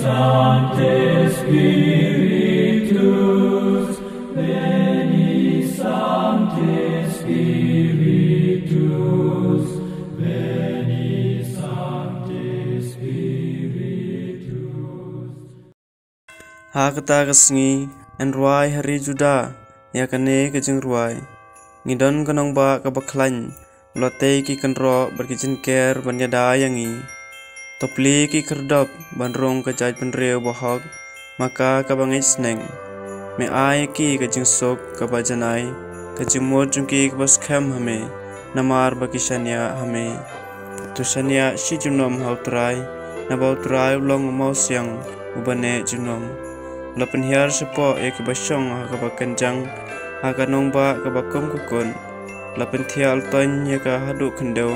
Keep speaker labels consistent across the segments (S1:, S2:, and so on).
S1: Sancte Spiritus, veni Sancte Spiritus, veni Sancte Spiritus.
S2: Hakata kasngi en ruai hari juda ya kane kejeng ruai ngidon kanong ba kabaklan lote ki kanro berkicin ker banyada yangi topli ki kerdop banrong kajaj penreu bohog maka kabangit sneng me ai ki kejeng sok kabajanai kejeng mod jungki kabas kem hame namar bakisania hame tusania si junom hautrai nabautrai ulong mau siang ubane junom lapan hiar sepo ya kebasyong kabakanjang akanong ba kabakom kukun lapan tial ton ya ka haduk kendau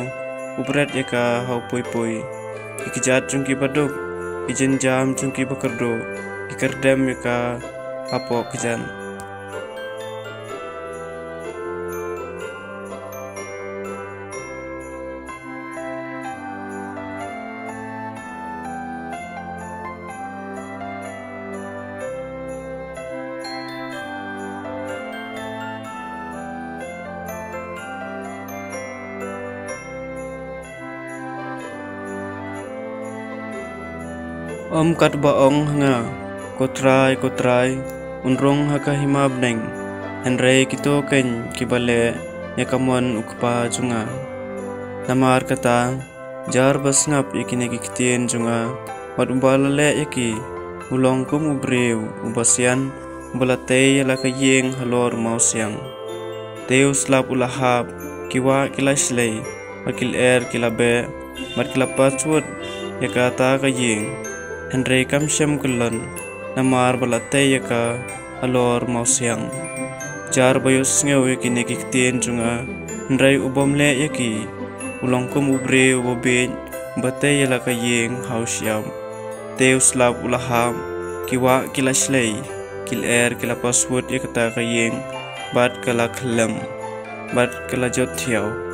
S2: ubret ya ka hau pui pui ikijat jungki baduk ijen jam jungki bakerdo ikerdem ya ka apo kejan. Om kat baong hanga kotrai unrong haka himab neng henrei kito ken kibale yakamon ukpa junga namar kata jar basngap ikine kiktien junga wat umbalale yaki ulong kum ubreu ubasian umbalate yala kayeng halor mausiang Deus lap ulahap kiwa kilaslei makil kilabe markilapatswot yakata kayeng Henry kamsyam kulon namar balate yaka alor mausiang jar bayos ngewe kini kiktien junga Henry ubomle yaki ulongkum ubre ubobej bate yala kayeng hausyam Deus lab ulaham kiwa kilaslei kil kilapaswot yakata kayeng bat kala khlem bat kala jot thiaw